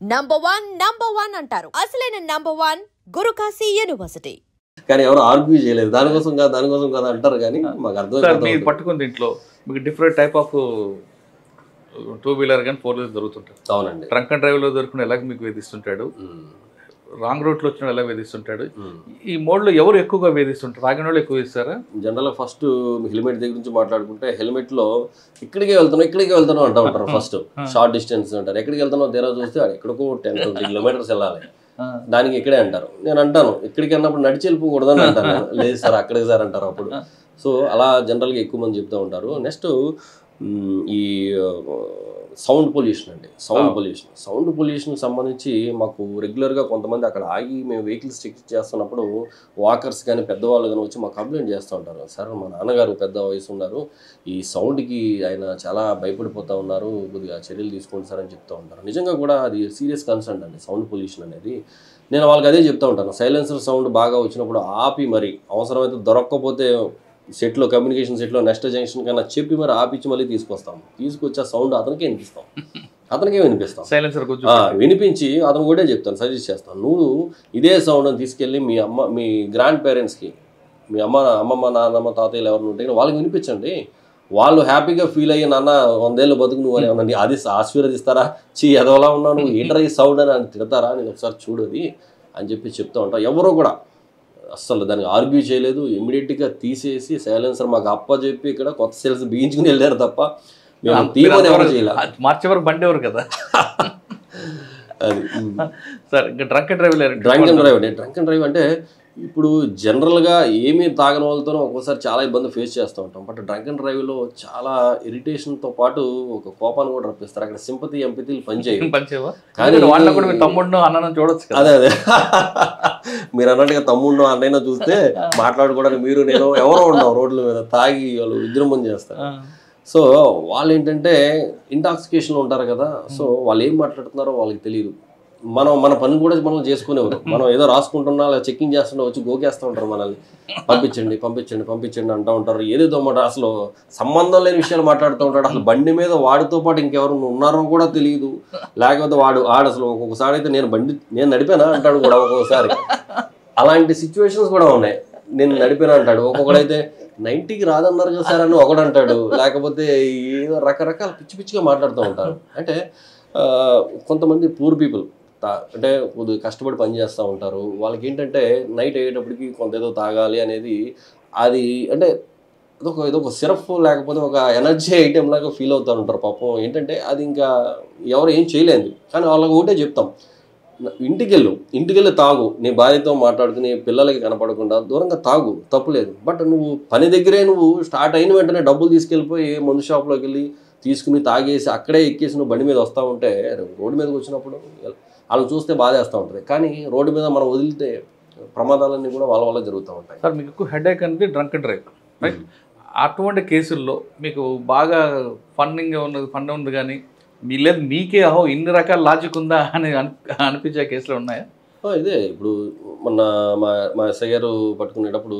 Number one అంటారు. అసలైన number one Guru Kashi university. కానీ ఎవరు ఆర్గ్యూ చేయలేదు, దానికోసం కాదు అంటారు. కానీ మాకు అర్థం మీరు పట్టుకున్న దీంట్లో మీకు డిఫరెంట్ టైప్ ఆఫ్ 2-వీలర్ కానీ 4-వీలర్ దొరుకుతుంటారు. అవునండి. ట్రంక్ అండ్ డ్రైవ్లో దొరుకుని ఎలాగ మీకు వేధిస్తుంటాడు, రాంగ్ రూట్లో వచ్చిన ఎలా వేధిస్తుంటాడు, ఈ మోడ్లో ఎవరు ఎక్కువగా వేధిస్తుంటారు? తాగిన వాళ్ళు ఎక్కువ వేస్తారా? జనరల్గా ఫస్ట్ హెల్మెట్ దగ్గర నుంచి మాట్లాడుకుంటే, హెల్మెట్లో ఇక్కడికే వెళ్తాను అంటూ ఉంటారు. ఫస్ట్ షార్ట్ డిస్టెన్స్ అంటారు, ఎక్కడికి వెళ్తానో తీరా చూస్తే ఎక్కడికో 10-20 కిలోమీటర్స్ వెళ్ళాలి, దానికి ఇక్కడే అంటారు. నేను అంటాను ఇక్కడికి అన్నప్పుడు నడిచి వెళ్ళిపోకూడదని అంటాను. లేదు సార్ అక్కడికి సార్ అంటారు అప్పుడు. సో అలా జనరల్గా ఎక్కువ మంది చెప్తూ ఉంటారు. నెక్స్ట్ ఈ సౌండ్ పొల్యూషన్ అండి. సౌండ్ పొల్యూషన్ సంబంధించి మాకు రెగ్యులర్గా కొంతమంది అక్కడ ఆగి మేము వెహికల్స్ చెక్ చేస్తున్నప్పుడు వాకర్స్ కానీ పెద్దవాళ్ళు కానీ వచ్చి మాకు కంప్లైంట్ చేస్తూ ఉంటారు. సార్ మా నాన్నగారు పెద్ద వయసు ఉన్నారు, ఈ సౌండ్కి ఆయన చాలా భయపడిపోతూ ఉన్నారు, కొద్దిగా చర్యలు తీసుకోండి సార్ అని చెప్తూ ఉంటారు. నిజంగా కూడా అది సీరియస్ కన్సర్న్ అండి సౌండ్ పొల్యూషన్ అనేది. నేను వాళ్ళకి అదే చెప్తూ ఉంటాను, సైలెన్సర్ సౌండ్ బాగా వచ్చినప్పుడు ఆపి మరి అవసరమైతే దొరక్కపోతే సెట్లో కమ్యూనికేషన్ సెట్లో నెక్స్ట్ జంక్షన్ కన్నా చెప్పి మరి ఆపిచ్చి మళ్ళీ తీసుకొచ్చే సౌండ్ అతనికే వినిపిస్తాం. సైలెన్సర్ వినిపించి అతను కూడా చెప్తాను, సజెస్ట్ చేస్తాను, నువ్వు ఇదే సౌండ్ తీసుకెళ్ళి మీ గ్రాండ్ పేరెంట్స్కి, మీ అమ్మమ్మ నాన్నమ్మ తాతయ్యలు ఎవరిని ఉంటే వాళ్ళకి వినిపించండి. వాళ్ళు హ్యాపీగా ఫీల్ అయ్యి నాన్న 100 ఏళ్ళు బతుకు నువ్వు అని ఏమన్నా అది ఆశీర్వదిస్తారా? ఎదవలా ఉన్నావు నువ్వు, ఏంటర్ ఈ సౌండ్ అని తిడతారా? నేను ఒకసారి చూడది అని చెప్తూ ఉంటా. ఎవరో కూడా అస్సలు దానికి ఆర్గ్యూ చేయలేదు, ఇమ్మీడియట్గా తీసేసి సైలెన్సర్ మాకు అప్పచెప్పి ఇక్కడ కొత్త సేల్స్ బిగించుకుని వెళ్ళారు తప్ప మేము తీయమని ఎవరు చేయలేదు. మార్చే వరకు బండి ఎవరు కదా. అది సార్ ఇంకా డ్రంక్ అండ్ డ్రైవ్ అంటే ఇప్పుడు జనరల్గా ఏమీ తాగని వాళ్ళతోనూ ఒక్కోసారి చాలా ఇబ్బంది ఫేస్ చేస్తూ ఉంటాం. బట్ డ్రంక్ అండ్ డ్రైవ్లో చాలా ఇరిటేషన్తో పాటు ఒక కోపాన్ని కూడా రప్పిస్తారు. అక్కడ సింపతి ఎంపతిలు పనిచేయవా? కానీ వాళ్ళ కూడా మీ తమ్ముడినో అన్ననో చూడొచ్చు. అదే మీరు అన్నట్టుగా తమ్ముడినో అన్నైనా చూస్తే మాట్లాడుకోవడానికి మీరు నేను ఎవరో ఉన్నాం రోడ్ల మీద తాగి వాళ్ళు విజృంభణ చేస్తారు. సో వాళ్ళు ఏంటంటే ఇంటాక్సికేషన్లో ఉంటారు కదా. సో వాళ్ళు ఏం మాట్లాడుతున్నారో వాళ్ళకి తెలియదు. మన పని కూడా మనం చేసుకునేవారు. మనం ఏదో రాసుకుంటున్నా లేదా చెక్కింగ్ చేస్తున్నా వచ్చి గోకేస్తూ ఉంటారు మనల్ని, పంపించండి అంటూ ఉంటారు. ఏదేదో మాట అసలు సంబంధం లేని విషయాలు మాట్లాడుతూ ఉంటాడు. అసలు బండి మీద వాడితో పాటు ఇంకెవరు ఉన్నారో కూడా తెలియదు. లేకపోతే వాడు అసలు ఒక్కొక్కసారి అయితే నేను నడిపానా అంటాడు కూడా ఒక్కొక్కసారి. అలాంటి సిచ్యువేషన్స్ కూడా ఉన్నాయి. నేను నడిపానా అంటాడు. ఒక్కొక్కడైతే 90కి రాదన్నారు కదా సార్ అని ఒకడు అంటాడు. లేకపోతే ఏదో రకరకాల పిచ్చిగా మాట్లాడుతూ ఉంటారు. అంటే కొంతమంది పూర్ పీపుల్ అంటే కొద్దిగా కష్టపడి పని చేస్తూ ఉంటారు. వాళ్ళకి ఏంటంటే నైట్ అయ్యేటప్పటికి కొంత ఏదో తాగాలి అనేది, అది అంటే ఇదొక సిరప్ లేకపోతే ఒక ఎనర్జీ ఐటెం లాగా ఫీల్ అవుతూ ఉంటారు. పాపం ఏంటంటే అది ఇంకా ఎవరు ఏం చేయలేదు. కానీ వాళ్ళకి ఒకటే చెప్తాం, ఇంటికెళ్ళి తాగు, నీ భార్యతో మాట్లాడుకుని పిల్లలకి కనపడకుండా దూరంగా తాగు, తప్పులేదు. బట్ నువ్వు పని దగ్గరే నువ్వు స్టార్ట్ అయిన వెంటనే డబ్బులు తీసుకెళ్ళిపోయి మందు షాప్లోకి వెళ్ళి తీసుకుని తాగేసి అక్కడే ఎక్కేసి నువ్వు బండి మీద వస్తూ ఉంటే రోడ్డు మీదకి వచ్చినప్పుడు వాళ్ళని చూస్తే బాధేస్తూ ఉంటుంది. కానీ రోడ్డు మీద మనం వదిలితే ప్రమాదాలన్నీ కూడా వాళ్ళ వల్ల జరుగుతూ ఉంటాయి. సార్ మీకు ఎక్కువ హెడేక్ అనేది డ్రంక్ అండ్ డ్రైవ్, రైట్? అటువంటి కేసుల్లో మీకు బాగా ఫన్ ఉంది కానీ మీకే ఇన్ని రకాల లాజిక్ ఉందా అని అనిపించే కేసులు ఉన్నాయా? ఇదే ఇప్పుడు మొన్న మా ఎస్ఐ గారు పట్టుకునేటప్పుడు,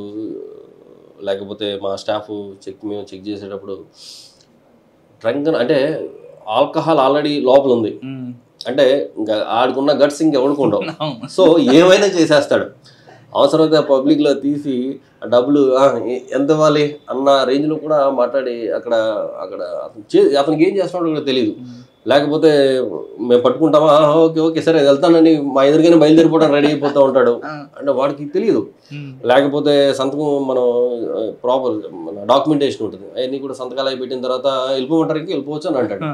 లేకపోతే మా స్టాఫ్ మేము చెక్ చేసేటప్పుడు డ్రంక్ అంటే ఆల్కహాల్ ఆల్రెడీ లోపల ఉంది అంటే ఇంకా ఆడుకున్న గట్స్ ఇంకెవడుకుంటాం. సో ఏమైనా చేసేస్తాడు. అవసరమైతే పబ్లిక్లో తీసి డబ్బులు ఎంత ఇవ్వాలి అన్న రేంజ్లో కూడా మాట్లాడి అక్కడ అతనికి ఏం చేస్తున్నాడో కూడా తెలియదు. లేకపోతే మేము పట్టుకుంటామా, ఓకే సరే వెళ్తానని మా ఎదురుగానే బయలుదేరిపోవడం రెడీ అయిపోతూ ఉంటాడు. అంటే వాడికి తెలియదు. లేకపోతే సంతకం మనం ప్రాపర్ డాక్యుమెంటేషన్ ఉంటుంది, అవన్నీ కూడా సంతకాలు అయి పెట్టిన తర్వాత వెళ్ళిపోమంటారు, వెళ్ళిపోవచ్చు అని అంటాడు.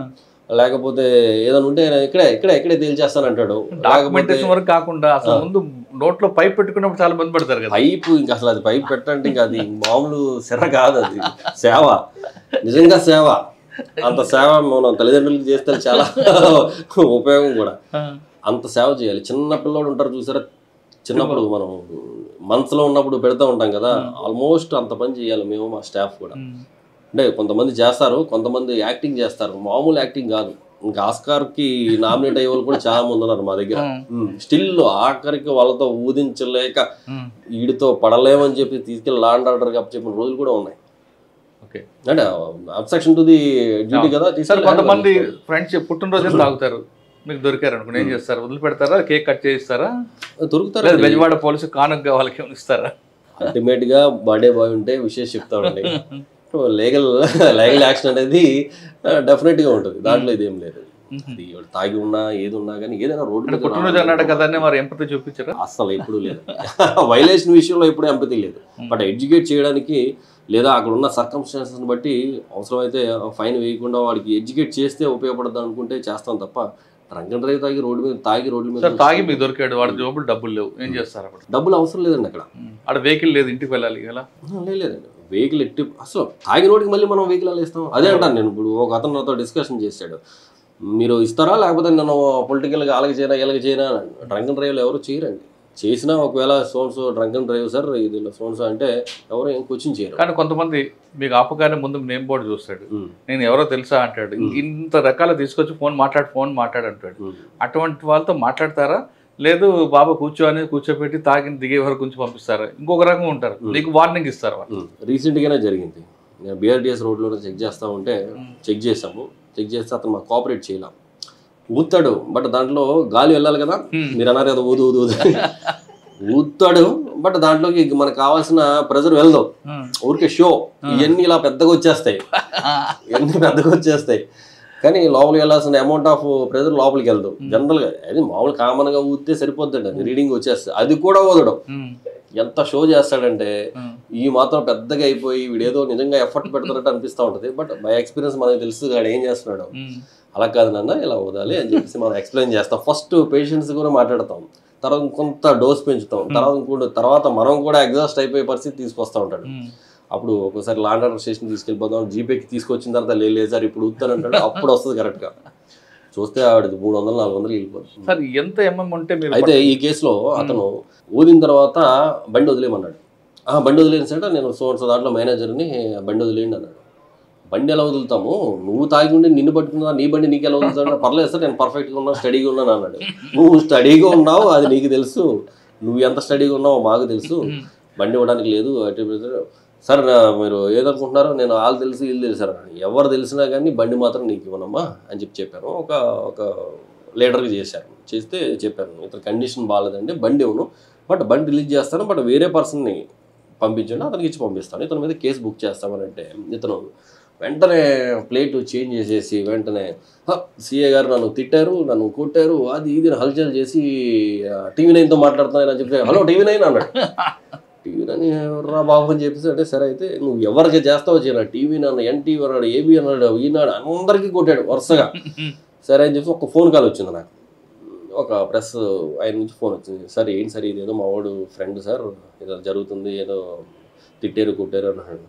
లేకపోతే ఏదైనా ఉంటే ఇక్కడే తేల్చేస్తానంటాడు. డాక్యుమెంటేషన్ వరకు కాకుండా అసలు ముందు నోట్లో పైప్ పెట్టుకున్నప్పుడు చాలా మంది పడతారు కదా. పైపు ఇంకా అసలు అది పైప్ పెట్టంటే ఇంకా అది మామూలు సెర్ర కాదు, అది సేవ, నిజంగా సేవ. అంత సేవ మనం తల్లిదండ్రులకి చేస్తే చాలా ఉపయోగం కూడా. అంత సేవ చేయాలి. చిన్న పిల్లలు ఉంటారు చూసారా, చిన్నప్పుడు మనం మనసులో ఉన్నప్పుడు పెడతా ఉంటాం కదా, ఆల్మోస్ట్ అంత పని చేయాలి మేము మా స్టాఫ్ కూడా. అంటే కొంతమంది చేస్తారు, కొంతమంది యాక్టింగ్ చేస్తారు, మామూలు యాక్టింగ్ కాదు. ఇంకా ఆస్కార్కి నామినేట్ అయ్యే వాళ్ళు కూడా చాలా మంది ఉన్నారు మా దగ్గర. స్టిల్ ఆఖరికి వాళ్ళతో ఊదించలేక వీడితో పడలేమని చెప్పి తీసుకెళ్ళి లా అండ్ ఆర్డర్ చెప్పిన రోజులు కూడా ఉన్నాయి. అంటే అబ్స్ట్రక్షన్ టు ది డ్యూటీ కదా. కొంతమంది ఫ్రెండ్స్ పుట్టినరోజు తాగుతారు, మీకు దొరికారు అనుకోండి ఏం చేస్తారు? వదిలిపెడతారా? కేక్ కట్ చేయిస్తారా? దొరుకుతారు. లేదా బెజవాడ పోలీసు కానుకగా వాళ్ళకి ఏమైనా ఇస్తారా? అల్టిమేట్గా బర్త్డే బాయ్ ఉంటే విషయం చెప్తామండి. లీగల్ యాక్షన్ అనేది డెఫినెట్గా ఉంటుంది, దాంట్లో ఇదేం లేదు. అది తాగి ఉన్నా ఏది ఉన్నా కానీ ఏదైనా రోడ్డు పుట్టినరోజు అన్నాడు కదా మరి ఎంపతి చూపించారా? అసలు ఎప్పుడు లేదు. వైలేషన్ విషయంలో ఎప్పుడు ఎంపతి లేదు. బట్ ఎడ్యుకేట్ చేయడానికి లేదా అక్కడ ఉన్న సర్కమ్స్టాన్సెస్ని బట్టి అవసరమైతే ఫైన్ వేయకుండా వాడికి ఎడ్యుకేట్ చేస్తే ఉపయోగపడదు అనుకుంటే చేస్తాం తప్ప డ్రంక్ అండ్ డ్రైవ్ తాగి రోడ్ల మీద తాగి మీకు దొరికాడు, వాడి జోబులు డబ్బులు లేవు, ఏం చేస్తారు అప్పుడు? డబ్బులు అవసరం లేదండి అక్కడ. అక్కడ వెహికల్ లేదు, ఇంటికి వెళ్ళాలి ఎలా? లేదండి, వెహికల్ ఎట్టి అసలు తాగి రోడ్కి మళ్ళీ మనం వెహికల్ అలా ఇస్తాం. అదే అంటాను నేను. ఇప్పుడు ఒక అతను నాతో డిస్కషన్ చేశాడు, మీరు ఇస్తారా లేకపోతే నేను పొలిటికల్గా అలాగే చేయనా ఇలాగ చేయనా? డ్రంక్ అండ్ డ్రైవ్లు ఎవరు చేయరండి. చేసినా ఒకవేళ సోన్సో డ్రంక్ అండ్ డ్రైవ్ సార్ ఇది సోన్సో అంటే ఎవరు ఏం క్వశ్చన్ చేయరు. కానీ కొంతమంది మీకు ఆపగానే ముందు నేమ్ బోర్డు చూస్తాడు, నేను ఎవరో తెలుసా అంటాడు, ఇంత రకాల తీసుకొచ్చి ఫోన్ మాట్లాడు అంటాడు. అటువంటి వాళ్ళతో మాట్లాడతారా? లేదు బాబా కూర్చోపెట్టి తాగిన దిగే వరకు గురించి పంపిస్తారా? ఇంకొక రకంగా ఉంటారు, నీకు వార్నింగ్ ఇస్తారు వాళ్ళు. రీసెంట్గానే జరిగింది, నేను బిఆర్టీఎస్ రోడ్లో చెక్ చేస్తా ఉంటే చెక్ చేస్తే అతను మాకు కోఆపరేట్ చేయలేం. ఊతాడు, బట్ దాంట్లో గాలి వెళ్ళాలి కదా, మీరు అన్నారు కదా ఊదు ఊతాడు, బట్ దాంట్లోకి మనకు కావాల్సిన ప్రెజర్ వెళ్దాం. ఊరికే షో ఇవన్నీ ఇలా పెద్దగా వచ్చేస్తాయి కానీ లోపలికి వెళ్ళాల్సిన అమౌంట్ ఆఫ్ ప్రెజర్ లోపలికి వెళ్దాం. జనరల్గా అది మామూలు కామన్గా ఊదితే సరిపోద్దండి, అది రీడింగ్ వచ్చేస్తుంది. అది కూడా ఊదడం ఎంత షో చేస్తాడంటే ఈ మాత్రం పెద్దగా అయిపోయి వీడేదో నిజంగా ఎఫర్ట్ పెడతారంటే అనిపిస్తూ ఉంటుంది. బట్ బై ఎక్స్పీరియన్స్ మనకు తెలుసు వాడు ఏం చేస్తున్నాడు. అలా కాదు నాన్న ఇలా ఊదాలి అని చెప్పేసి మనం ఎక్స్ప్లెయిన్ చేస్తాం. ఫస్ట్ పేషెంట్స్ కూడా మాట్లాడతాం, తర్వాత కొంత డోస్ పెంచుతాం, తర్వాత మనం కూడా ఎగ్జాస్ట్ అయిపోయే పరిస్థితి తీసుకొస్తూ ఉంటాడు. అప్పుడు ఒకసారి లాండ్ ఆర్డర్ స్టేషన్ తీసుకెళ్ళిపోతాం, జీపేకి తీసుకొచ్చిన తర్వాత లేదు సార్ ఇప్పుడు ఊతానంటాడు. అప్పుడు వస్తుంది కరెక్ట్గా. చూస్తే ఆవిడది 300-400 వెళ్ళిపోతుంది. సార్ ఎంత ఎంఎం ఉంటే మీరు? అయితే ఈ కేసులో అతను ఊదిన తర్వాత బండి వదిలేయమన్నాడు. బండి వదిలేను సార్, నేను సో దాంట్లో మేనేజర్ని బండి వదిలేయండి అన్నాడు. బండి ఎలా వదులుతాము, నువ్వు తాగి ఉండి నిన్ను పట్టుకున్నా నీ బండి నీకు ఎలా వదులుతాడు? పర్లేదు సార్ నేను పర్ఫెక్ట్గా ఉన్నా, స్టడీగా ఉన్నాను అన్నాడు. నువ్వు స్టడీగా ఉన్నావు అది నీకు తెలుసు, నువ్వు ఎంత స్టడీగా ఉన్నావో మాకు తెలుసు, బండి ఇవ్వడానికి లేదు. సార్ మీరు ఏదనుకుంటున్నారో నేను వాళ్ళు తెలుసు వీళ్ళు తెలుసారు అన్నాడు. ఎవరు తెలిసినా కానీ బండి మాత్రం నీకు ఇవ్వనమ్మా అని చెప్పాను. ఒక లీడర్కి చేస్తే చెప్పాను, ఇతను కండిషన్ బాగాలేదండి, బండి ఇవ్వను, బట్ బండి రిలీజ్ చేస్తాను, బట్ వేరే పర్సన్ని పంపించండి అతనికి ఇచ్చి పంపిస్తాను, ఇతని మీద కేసు బుక్ చేస్తామని అంటే ఇతను వెంటనే ప్లేట్ చేంజ్ చేసేసి వెంటనే సిఏ గారు నన్ను తిట్టారు, నన్ను కొట్టారు, అది ఇది హల్చల్ చేసి TV9తో మాట్లాడుతున్నాను అని చెప్పి హలో TV9 అన్నాడు. TV9 రా బాబు అని చెప్పేసి అంటే సరే అయితే నువ్వు ఎవరికి చేస్తావో చేయను, TV9 అన్న NTV అన్నాడు, AB అన్నాడు, ఈనాడు అందరికీ కొట్టాడు వరుసగా. సరే అని చెప్పి ఒక ఫోన్ కాల్ వచ్చింది నాకు, ఒక ప్రెస్ ఆయన నుంచి ఫోన్ వచ్చింది. సార్ ఏంటి సార్ ఇదేదో మా వాడు ఫ్రెండ్ సార్ ఏదో జరుగుతుంది, ఏదో తిట్టారు కొట్టారు అన్నాడు.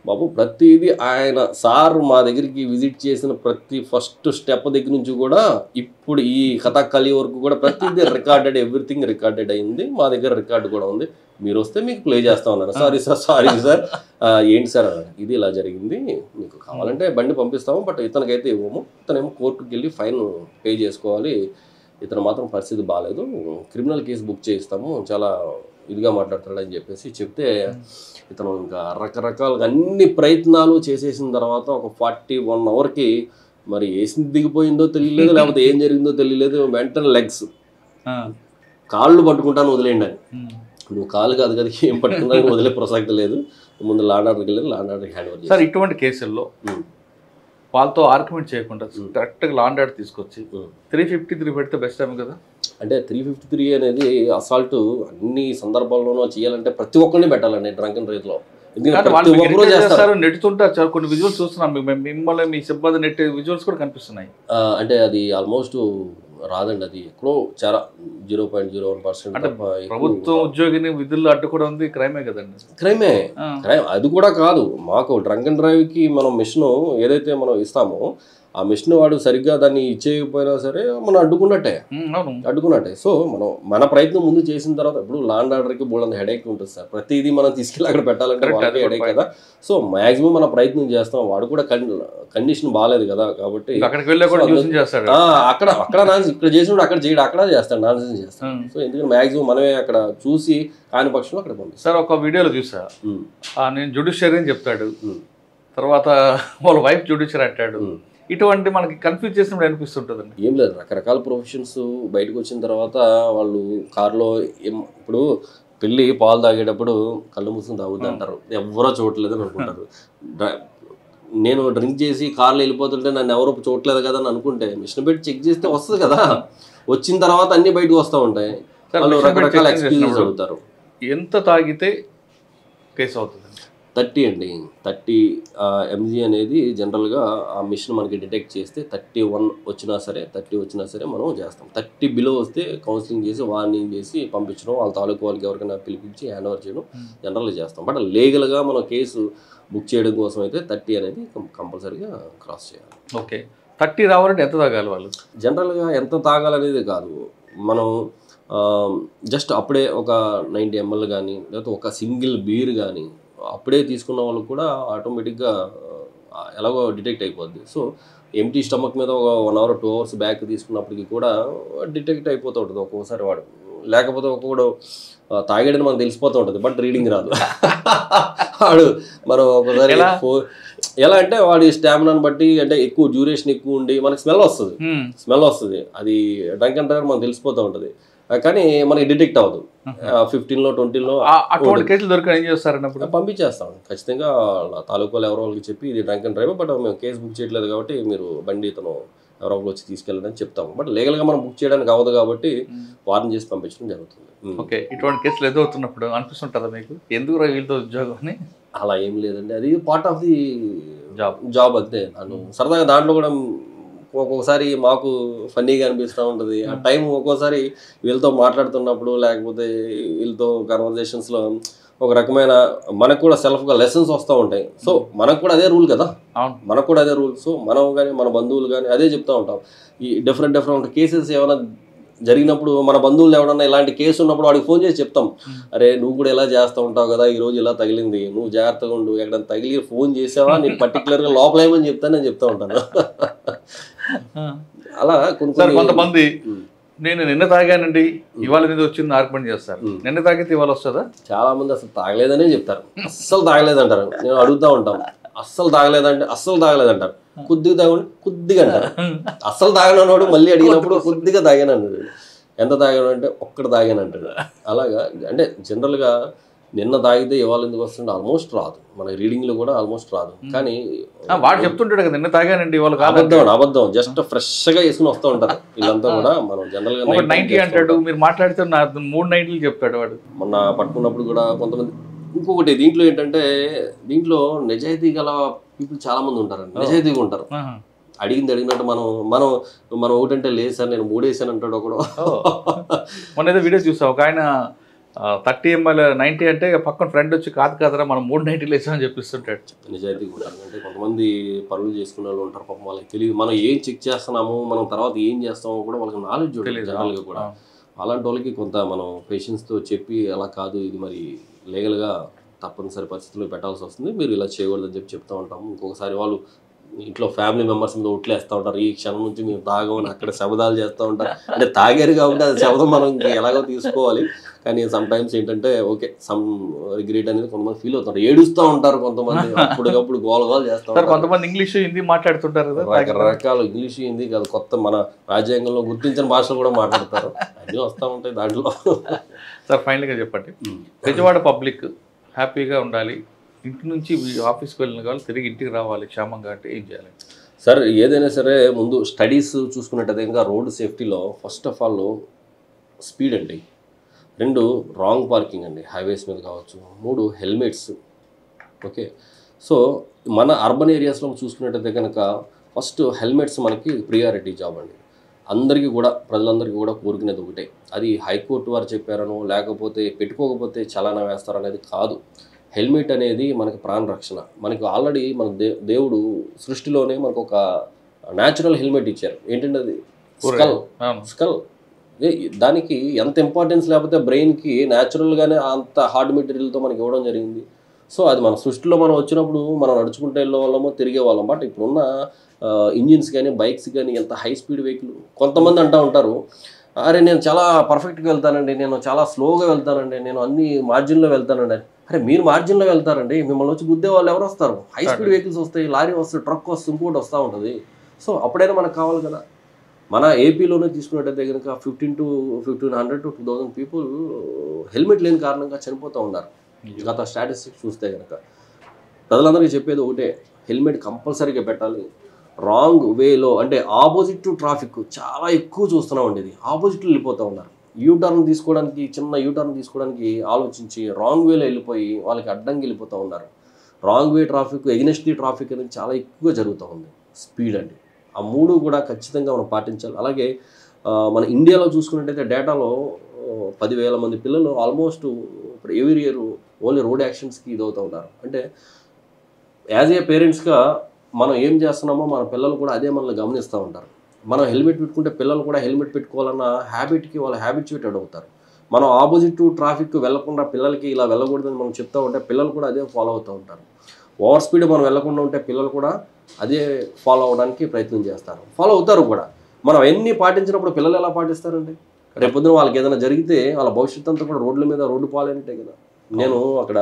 బాబు ప్రతిదీ ఆయన సార్ మా దగ్గరికి విజిట్ చేసిన ప్రతి ఫస్ట్ స్టెప్ దగ్గర నుంచి కూడా ఇప్పుడు ఈ కథాకళి వరకు కూడా ప్రతిదీ రికార్డెడ్, ఎవ్రీథింగ్ రికార్డెడ్ అయింది, మా దగ్గర రికార్డు కూడా ఉంది, మీరు వస్తే మీకు ప్లే చేస్తా ఉన్నారు. సారీ సార్ ఏంటి సార్ ఇది ఇలా జరిగింది, మీకు కావాలంటే బండి పంపిస్తాము, బట్ ఇతనికైతే ఇవ్వము, ఇతనేమో కోర్టుకి వెళ్ళి ఫైన్ పే చేసుకోవాలి, ఇతను మాత్రం పరిస్థితి బాగాలేదు, క్రిమినల్ కేసు బుక్ చేయిస్తాము, చాలా ఇదిగా మాట్లాడతాడని చెప్పేసి చెప్తే ఇతను ఇంకా రకరకాలుగా అన్ని ప్రయత్నాలు చేసేసిన తర్వాత ఒక 41 అవర్కి మరి వేసింది దిగిపోయిందో తెలియలేదు, లేకపోతే ఏం జరిగిందో తెలియలేదు, వెంటనే లెగ్స్ కాళ్ళు పట్టుకుంటాను వదిలేయండి అని. నువ్వు కాళ్ళు కాదు కదా ఏం పట్టుకున్నా వదిలే ప్రసక్తి లేదు, ముందు లాండ్ ఆర్డర్కి వెళ్ళి లాండ్ ఆర్డర్కి హ్యాండ్ ఓవర్. సార్ ఇటువంటి కేసుల్లో వాళ్ళతో ఆర్గ్యుమెంట్ చేయకుండా కరెక్ట్గా లాండ్ ఆర్డర్ తీసుకొచ్చి 353 పెడితే బెస్ట్ ఏమో కదా. అంటే 353 అనేది అసాల్ట్ అన్ని సందర్భాల్లోనూ చేయాలంటే ప్రతి ఒక్కరిని పెట్టాలండి డ్రంక్ అండ్ డ్రైవ్లో. నెట్టుతుంటారు కొన్ని విజువల్స్ చూస్తున్నాం, మిమ్మల్ని మీ సిబ్బంది నెట్టే విజువల్స్ కూడా కనిపిస్తున్నాయి. అంటే అది ఆల్మోస్ట్ రాదండి, అది ఎక్కడో చాలా 0.01%. ప్రభుత్వం ఉద్యోగిని విధుల్లో అడ్డుకోవడం ఉంది క్రైమే కదండి. క్రైమ్ అది కూడా కాదు. మాకు డ్రంక్ అండ్ డ్రైవ్కి మనం మిషన్ ఏదైతే మనం ఇస్తామో ఆ మిషన్ వాడు సరిగ్గా దాన్ని ఇచ్చేయకపోయినా సరే మనం అడ్డుకున్నట్టే. సో మనం మన ప్రయత్నం ముందు చేసిన తర్వాత ఇప్పుడు లాండ్ ఆర్డర్కి బోల్డ్ హెడేక్ ఉంటుంది సార్, ప్రతిదీ మనం తీసుకెళ్ళి అక్కడ పెట్టాలంటే వాళ్ళకి హెడేక్ కదా. సో మ్యాక్సిమం మనం ప్రయత్నం చేస్తాం, వాడు కూడా కండిషన్ బాగాలేదు కదా కాబట్టి అక్కడ నాన్సెన్స్ ఇక్కడ చేసినప్పుడు అక్కడ చేయడం, అక్కడ చేస్తాడు నాన్సెన్స్ చేస్తాడు. సో ఎందుకంటే మ్యాక్సిమం మనమే అక్కడ చూసి కాని పక్షంలో అక్కడ పంపిస్తాం. సార్ ఒక వీడియోలో చూసా, నేను జుడిషియరీ అని చెప్తాడు, తర్వాత వాళ్ళ వైఫ్ జుడిషియరీ అంటాడు, ఇటువంటి మనకి కన్ఫ్యూజ్ చేసినప్పుడు అనిపిస్తుంటుందండి. ఏం లేదు, రకరకాల ప్రొఫెషన్స్ బయటకు వచ్చిన తర్వాత వాళ్ళు కారులో ఇప్పుడు పెళ్ళి పాలు తాగేటప్పుడు కళ్ళు మూసుకుని తాగుద్ది అంటారు, ఎవరో చూడలేదని అనుకుంటారు. నేను డ్రింక్ చేసి కార్లో వెళ్ళిపోతుంటే నన్ను ఎవరో చూడలేదు కదా అని అనుకుంటే మిషన్ పెట్టి చెక్ చేస్తే వస్తుంది కదా, వచ్చిన తర్వాత అన్ని బయటకు వస్తూ ఉంటాయి. వాళ్ళు రకరకాల ఎక్స్పీరియన్స్ అడుగుతారు. ఎంత తాగితే కేసు అవుతుంది? 30 అండి. 30 mg అనేది జనరల్గా ఆ మిషన్ మనకి డిటెక్ట్ చేస్తే 31 వచ్చినా సరే 30 వచ్చినా సరే మనం చేస్తాం. 30 బిలో వస్తే కౌన్సిలింగ్ చేసి వార్నింగ్ చేసి పంపించడం, వాళ్ళ తాలూకు వాళ్ళకి ఎవరికైనా పిలిపించి హ్యాండ్ ఓవర్ చేయడం జనరల్గా చేస్తాం. బట్ లీగల్గా మనం కేసు బుక్ చేయడం కోసం అయితే 30 అనేది కంపల్సరీగా క్రాస్ చేయాలి. ఓకే, 30 రావాలంటే ఎంత తాగాలి వాళ్ళు? జనరల్గా ఎంత తాగాలనేది కాదు, మనం జస్ట్ అప్పుడే ఒక 90 ml కానీ లేకపోతే ఒక సింగిల్ బీర్ కానీ అప్పుడే తీసుకున్న వాళ్ళు కూడా ఆటోమేటిక్గా ఎలాగో డిటెక్ట్ అయిపోద్ది. సో ఎంటీ స్టమక్ మీద ఒక 1 hour 2 hours బ్యాక్ తీసుకున్నప్పటికీ కూడా డిటెక్ట్ అయిపోతూ ఉంటుంది ఒక్కొక్కసారి వాడు. లేకపోతే ఒక్కొక్కడు తాగాడని మనకు తెలిసిపోతూ ఉంటుంది, బట్ రీడింగ్ రాదు. వాడు మనం ఒకసారి ఎలా అంటే వాడి స్టామినాని బట్టి, అంటే ఎక్కువ డ్యూరేషన్ ఎక్కువ ఉండి మనకి స్మెల్ వస్తుంది, అది డ్రంక్ అండ్ డ్రైవర్ మనకు తెలిసిపోతూ ఉంటుంది, కానీ మనకి డిటెక్ట్ అవ్వదు. 15లో 20లో అటువంటి కేసులు దొరికిన ఏం చేస్తారన్నప్పుడు పంపించేస్తాం. ఖచ్చితంగా తాలూకాలో ఎవరో వాళ్ళకి చెప్పి ఇది డ్రంక్ అండ్ డ్రైవర్, బట్ మేము కేసు బుక్ చేయట్లేదు కాబట్టి మీరు బండి ఇతను ఎవరో ఒకరు వచ్చి తీసుకెళ్ళాలని చెప్తాము. బట్ లీగల్గా మనం బుక్ చేయడానికి అవ్వదు కాబట్టి వార్న్ చేసి పంపించడం జరుగుతుంది. ఓకే, ఇటువంటి కేసులు ఎదురవుతున్నప్పుడు అనిపిస్తుంటుందా మీకు ఎందుకు వీళ్ళతో ఉద్యోగం అని? అలా ఏం లేదండి, అది పార్ట్ ఆఫ్ ది జాబ్ అంతే. నన్ను సరదాగా దాంట్లో కూడా ఒక్కొక్కసారి మాకు ఫన్నీగా అనిపిస్తూ ఉంటుంది. ఆ టైం ఒక్కోసారి వీళ్ళతో మాట్లాడుతున్నప్పుడు లేకపోతే వీళ్ళతో కన్వర్జేషన్స్లో ఒక రకమైన మనకు కూడా సెల్ఫ్గా లెసన్స్ వస్తూ ఉంటాయి. సో మనకు కూడా అదే రూల్ కదా, మనకు కూడా అదే రూల్. సో మనం కానీ మన బంధువులు కానీ అదే చెప్తూ ఉంటాం. ఈ డిఫరెంట్ కేసెస్ ఏమైనా జరిగినప్పుడు మన బంధువులు ఎవడన్నా ఇలాంటి కేసు ఉన్నప్పుడు వాడికి ఫోన్ చేసి చెప్తాం, అరే నువ్వు కూడా ఇలా చేస్తూ ఉంటావు కదా, ఈరోజు ఇలా తగిలింది, నువ్వు జాగ్రత్తగా ఉండు, ఎక్కడైనా తగిలి ఫోన్ చేసావా నేను పర్టికులర్గా లోపల ఏమని చెప్తాను నేను చెప్తూ ఉంటాను. అలా కొంతమంది నేను నిన్న తాగానండి ఇవాళ మీద వచ్చింది ఆర్గ్యుమెంట్ చేస్తారు. నిన్న తాగితే ఇవాళ వస్తుందా? చాలా మంది అసలు తాగలేదనే చెప్తారు, అస్సలు తాగలేదంటారు. నేను అడుగుతూ ఉంటాం, అస్సలు తాగలేదంటారు. కొద్దిగా తాగండి, కొద్దిగా అంటారు. అస్సలు తాగనోడు మళ్ళీ అడిగినప్పుడు కొద్దిగా తాగాను అంటాడు. ఎంత తాగాను అంటే ఒక్కటి తాగాను అంటాడు. అలాగా అంటే జనరల్గా నిన్న తాగితే ఇవాళ ఎందుకు వస్తుంటే ఆల్మోస్ట్ రాదు, మన రీడింగ్లో కూడా ఆల్మోస్ట్ రాదు. కానీ వాడు చెప్తుంటాడు కదా నిన్న తాగానండి ఇవాళ అబద్ధం జస్ట్ ఫ్రెష్గా వేసుకుని వస్తూ ఉంటారు వీళ్ళంతా కూడా. మనం జనరల్గా 90 అంటాడు, మీరు మాట్లాడితే 3 90 చెప్తాడు వాడు. మొన్న పట్టుకున్నప్పుడు కూడా కొంతమంది. ఇంకొకటి దీంట్లో ఏంటంటే, దీంట్లో నిజాయితీ గల పీపుల్ చాలా మంది ఉంటారండి, నిజాయితీగా ఉంటారు. అడిగినట్టు మనం ఒకటంటే లేదు సార్ నేను 3 వేసాను అంటాడు ఒకడు. మొన్న ఏదో వీడియో చూసాం, ఒక ఆయన 30 ml 90 అంటే పక్కన ఫ్రెండ్ వచ్చి కాదురా మనం 3 90 వేసామని చెప్పిస్తుంటాడు. నిజాయితీగా ఉంటారు. అంటే కొంతమంది పనులు చేసుకునే వాళ్ళు ఉంటారు, పాపం వాళ్ళకి తెలియదు మనం ఏం చెక్ చేస్తున్నాము, మనం తర్వాత ఏం చేస్తామో కూడా వాళ్ళకి నాలెడ్జ్ ఉంటుంది జనరల్గా కూడా. అలాంటి వాళ్ళకి కొంత మనం పేషెన్స్తో చెప్పి అలా కాదు ఇది మరి లీగల్గా తప్పనిసరి పరిస్థితుల్లో పెట్టాల్సి వస్తుంది, మీరు ఇలా చేయకూడదని చెప్తూ ఉంటాము. ఇంకొకసారి వాళ్ళు ఇంట్లో ఫ్యామిలీ మెంబర్స్ మీద ఒట్లేస్తూ ఉంటారు, ఈ క్షణం నుంచి మేము తాగమని అక్కడ శబదాలు చేస్తూ ఉంటారు. అంటే తాగారు కాబట్టి అది శబదం మనం ఎలాగో తీసుకోవాలి. కానీ సమ్ టైమ్స్ ఏంటంటే ఓకే సమ్ రిగ్రెట్ అనేది కొంతమంది ఫీల్ అవుతారు, ఏడుస్తూ ఉంటారు కొంతమంది, అప్పటికప్పుడు గోలగోలు చేస్తూ ఉంటారు. కొంతమంది ఇంగ్లీష్ హిందీ మాట్లాడుతుంటారు కదా, రకరకాల ఇంగ్లీష్ హిందీ కాదు కొత్త మన రాజ్యాంగంలో గుర్తించిన భాషలు కూడా మాట్లాడతారు, అన్నీ వస్తూ ఉంటాయి దాంట్లో. సార్ ఫైనల్గా చెప్పండి, బెజవాడ పబ్లిక్ హ్యాపీగా ఉండాలి, ఇంటి నుంచి ఆఫీస్కి వెళ్ళిన వాళ్ళు తిరిగి ఇంటికి రావాలి క్షేమంగా అంటే ఏం చేయాలి సార్? ఏదైనా సరే ముందు స్టడీస్ చూసుకున్నట్టయితే ఇంకా రోడ్ సేఫ్టీలో ఫస్ట్ ఆఫ్ ఆల్ స్పీడ్ అండి, 2 రాంగ్ పార్కింగ్ అండి హైవేస్ మీద కావచ్చు, 3 హెల్మెట్స్. ఓకే, సో మన అర్బన్ ఏరియాస్లో చూసుకున్నట్టయితే కనుక ఫస్ట్ హెల్మెట్స్ మనకి ప్రియారిటీ జాబ్ అండి. అందరికీ కూడా ప్రజలందరికీ కూడా కోరుకునేది ఒకటే, అది హైకోర్టు వారు చెప్పారనో లేకపోతే పెట్టుకోకపోతే చలానా వేస్తారనేది కాదు. హెల్మెట్ అనేది మనకి ప్రాణ రక్షణ. మనకి ఆల్రెడీ మన దేవుడు సృష్టిలోనే మనకు ఒక న్యాచురల్ హెల్మెట్ ఇచ్చారు. ఏంటంటే అది స్కల్. దానికి ఎంత ఇంపార్టెన్స్ లేకపోతే బ్రెయిన్కి న్యాచురల్గానే అంత హార్డ్ మెటీరియల్తో మనకి ఇవ్వడం జరిగింది. సో అది మన సృష్టిలో మనం వచ్చినప్పుడు మనం నడుచుకుంటే వెళ్ళే వాళ్ళమో తిరిగే వాళ్ళం. బట్ ఇప్పుడున్న ఇంజిన్స్ కానీ బైక్స్ కానీ ఎంత హై స్పీడ్ వెహికల్, కొంతమంది అంటూ ఉంటారు అరే నేను చాలా పర్ఫెక్ట్గా వెళ్తానండి, నేను చాలా స్లోగా వెళ్తానండి, నేను అన్ని మార్జిన్లో వెళ్తానండి. అరే మీరు మార్జిన్లో వెళ్తారండి, మిమ్మల్ని వచ్చి గుద్దే వాళ్ళు ఎవరు వస్తారు? హై స్పీడ్ వెహికల్స్ వస్తాయి, లారీ వస్తాయి, ట్రక్ వస్తుంది, ఇంకోటి వస్తూ ఉంటుంది. సో అప్పుడైనా మనకు కావాలి కదా. మన ఏపీలోనే తీసుకున్నట్టయితే కనుక 1500 to 2000 పీపుల్ హెల్మెట్ లేని కారణంగా చనిపోతూ ఉన్నారు. గత స్టాటిస్టిక్స్ చూస్తే కనుక ప్రజలందరికీ చెప్పేది ఒకటే, హెల్మెట్ కంపల్సరీగా పెట్టాలి. రాంగ్ వేలో అంటే ఆపోజిట్ టు ట్రాఫిక్ చాలా ఎక్కువ చూస్తున్నామండి. ఇది ఆపోజిట్లో వెళ్ళిపోతూ ఉన్నారు. యూటర్న్ తీసుకోవడానికి, చిన్న యూటర్న్ తీసుకోవడానికి ఆలోచించి రాంగ్ వేలో వెళ్ళిపోయి వాళ్ళకి అడ్డంగా వెళ్ళిపోతూ ఉన్నారు. Wrong way traffic, against the traffic అనేది చాలా ఎక్కువ జరుగుతూ ఉంది. స్పీడ్ అండి, ఆ మూడు కూడా ఖచ్చితంగా మనం పాటించాలి. అలాగే మన ఇండియాలో చూసుకున్నట్టయితే డేటాలో 10,000 మంది పిల్లలు ఆల్మోస్ట్ ఇప్పుడు ఎవ్రీ ఇయర్ ఓన్లీ రోడ్ యాక్సిడెంట్స్కి ఇదవుతూ ఉన్నారు. అంటే యాజ్ ఏ పేరెంట్స్గా మనం ఏం చేస్తున్నామో మన పిల్లలు కూడా అదే మనల్ని గమనిస్తూ ఉంటారు. మనం హెల్మెట్ పెట్టుకుంటే పిల్లలు కూడా హెల్మెట్ పెట్టుకోవాలన్న హ్యాబిట్కి వాళ్ళు హ్యాబిచ్యుయేటెడ్ అవుతారు. మనం ఆపోజిట్ ట్రాఫిక్ వెళ్లకుండా పిల్లలకి ఇలా వెళ్ళకూడదని మనం చెప్తూ ఉంటే పిల్లలు కూడా అదే ఫాలో అవుతూ ఉంటారు. ఓవర్ స్పీడ్ మనం వెళ్లకుండా ఉంటే పిల్లలు కూడా అదే ఫాలో అవడానికి ప్రయత్నం చేస్తారు, ఫాలో అవుతారు కూడా. మనం ఎన్ని పాటించినప్పుడు పిల్లలు ఎలా పాటిస్తారండి? రేపొద్దున వాళ్ళకి ఏదైనా జరిగితే వాళ్ళ భవిష్యత్తు అంతా కూడా రోడ్ల మీద రోడ్డు పాలైనట్టే కదా. నేను అక్కడ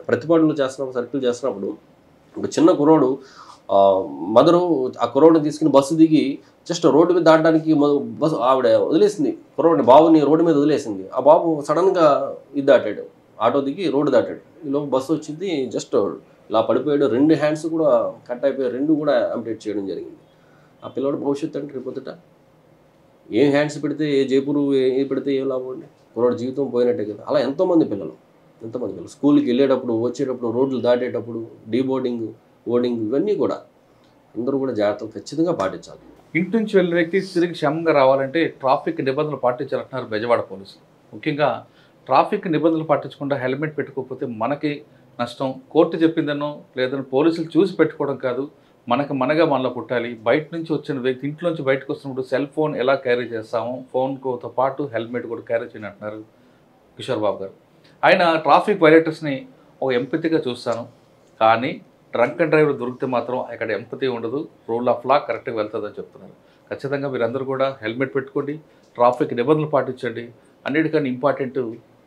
ప్రతిపాడులు చేస్తున్నప్పుడు, సర్కిల్ చేస్తున్నప్పుడు ఒక చిన్న కుర్రోడు మదరు ఆ కుర్రోడిని తీసుకుని బస్సు దిగి జస్ట్ రోడ్డు మీద దాటడానికి బస్సు ఆవిడ వదిలేసింది కుర్రోడిని, బాబుని రోడ్డు మీద వదిలేసింది. ఆ బాబు సడన్గా ఇది దాటాడు, ఆటో దిగి రోడ్డు దాటాడు. ఈలోపు బస్సు వచ్చింది, జస్ట్ ఇలా పడిపోయాడు. 2 హ్యాండ్స్ కూడా కట్ అయిపోయాయి, 2 కూడా అంప్డేట్ చేయడం జరిగింది. ఆ పిల్లవాడు భవిష్యత్తు అంటే రేపొద్దుట ఏం హ్యాండ్స్ పెడితే, ఏ జేపురు ఏ పెడితే ఏం లాభం అండి? కుర్రోడు జీవితం పోయినట్టే కదా. అలా ఎంతోమంది పిల్లలు స్కూల్కి వెళ్ళేటప్పుడు, వచ్చేటప్పుడు, రోడ్లు దాటేటప్పుడు డీబోర్డింగ్, ఓడింగ్, ఇవన్నీ కూడా అందరూ కూడా జాగ్రత్తలు ఖచ్చితంగా పాటించాలి. ఇంటి నుంచి వెళ్ళిన వ్యక్తి తిరిగి క్షేమంగా రావాలంటే ట్రాఫిక్ నిబంధనలు పాటించాలంటున్నారు బెజవాడ పోలీసులు. ముఖ్యంగా ట్రాఫిక్ నిబంధనలు పాటించకుండా హెల్మెట్ పెట్టుకోకపోతే మనకి నష్టం. కోర్టు చెప్పిందనో లేదని పోలీసులు చూసి పెట్టుకోవడం కాదు, మనగా మనలో పుట్టాలి. బయట నుంచి వచ్చిన వ్యక్తి ఇంట్లో నుంచి బయటకు వస్తున్నప్పుడు సెల్ ఫోన్ ఎలా క్యారీ చేస్తామో ఫోన్తో పాటు హెల్మెట్ కూడా క్యారీ చేయని అంటున్నారు కిషోర్ బాబు గారు. ఆయన ట్రాఫిక్ వైలేటర్స్ని ఒక ఎంపతిగా చూస్తాను, కానీ డ్రంక్ అండ్ డ్రైవర్ దొరికితే మాత్రం అక్కడ ఎంపతి ఉండదు, రూల్ ఆఫ్ లా కరెక్ట్గా వెళ్తుందని చెప్తున్నారు. ఖచ్చితంగా మీరందరూ కూడా హెల్మెట్ పెట్టుకోండి, ట్రాఫిక్ నిబంధనలు పాటించండి. అన్నిటికన్నా ఇంపార్టెంట్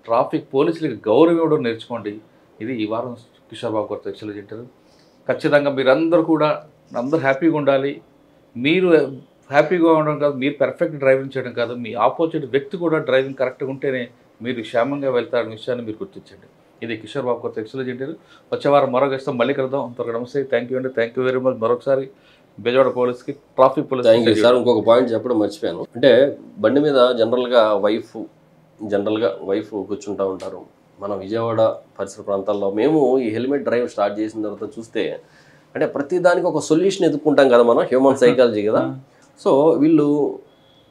ట్రాఫిక్ పోలీసులకి గౌరవం ఇవ్వడం నేర్చుకోండి. ఇది ఈ వారం కిషోర్ బాబు గారితో ఎక్సలు చెప్పారు. ఖచ్చితంగా మీరందరూ కూడా అందరూ హ్యాపీగా ఉండాలి. మీరు హ్యాపీగా ఉండడం కాదు, మీరు పర్ఫెక్ట్ డ్రైవింగ్ చేయడం కాదు, మీ ఆపోజిట్ వ్యక్తి కూడా డ్రైవింగ్ కరెక్ట్గా ఉంటేనే మీరు క్షేమంగా వెళ్తారనే విషయాన్ని మీరు గుర్తించండి. ఇది కిషోర్ బాబు గారితో ఎక్సలు చెప్పారు. వచ్చే వారం మరో గెస్ట్తో మళ్ళీ కలుద్దాం. అంతవరకు నమస్తే, థ్యాంక్ యూ అండి, థ్యాంక్ యూ వెరీ మచ్. మరొకసారి బెజవాడ పోలీస్కి, traffic police. Thank you sir. ఇంకొక పాయింట్ చెప్పడం మర్చిపోయాను. అంటే బండి మీద జనరల్గా వైఫ్ కూర్చుంటూ ఉంటారు. మన విజయవాడ పరిసర ప్రాంతాల్లో మేము ఈ హెల్మెట్ డ్రైవ్ స్టార్ట్ చేసిన తర్వాత చూస్తే అంటే ప్రతి దానికి ఒక సొల్యూషన్ ఎదుర్కొంటాం కదా, మనం హ్యూమన్ సైకాలజీ కదా. సో వీళ్ళు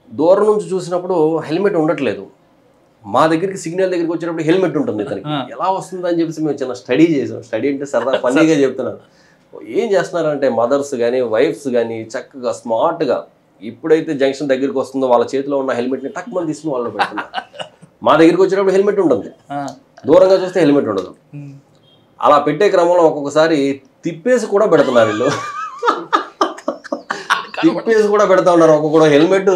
దూరం నుంచి చూసినప్పుడు హెల్మెట్ ఉండట్లేదు, మా దగ్గరికి సిగ్నల్ దగ్గరికి వచ్చినప్పుడు హెల్మెట్ ఉంటుంది. ఇతనికి ఎలా వస్తుందని చెప్పేసి మేము చిన్న స్టడీ చేసాం. స్టడీ అంటే సరదా ఫన్నీగా చెప్తున్నాను. ఏం చేస్తున్నారంటే మదర్స్ కానీ వైఫ్స్ కానీ చక్కగా స్మార్ట్గా ఇప్పుడైతే జంక్షన్ దగ్గరికి వస్తుందో వాళ్ళ చేతిలో ఉన్న హెల్మెట్ని టక్ మంది తీసుకుని వాళ్ళు పెడుతున్నారు. మా దగ్గరికి వచ్చినప్పుడు హెల్మెట్ ఉంటుంది, దూరంగా చూస్తే హెల్మెట్ ఉండదు. అలా పెట్టే క్రమంలో ఒక్కొక్కసారి తిప్పేసి కూడా పెడుతున్నారు వీళ్ళు, తిప్పేసి కూడా పెడతా ఉన్నారు. ఒక్కొక్కడు హెల్మెట్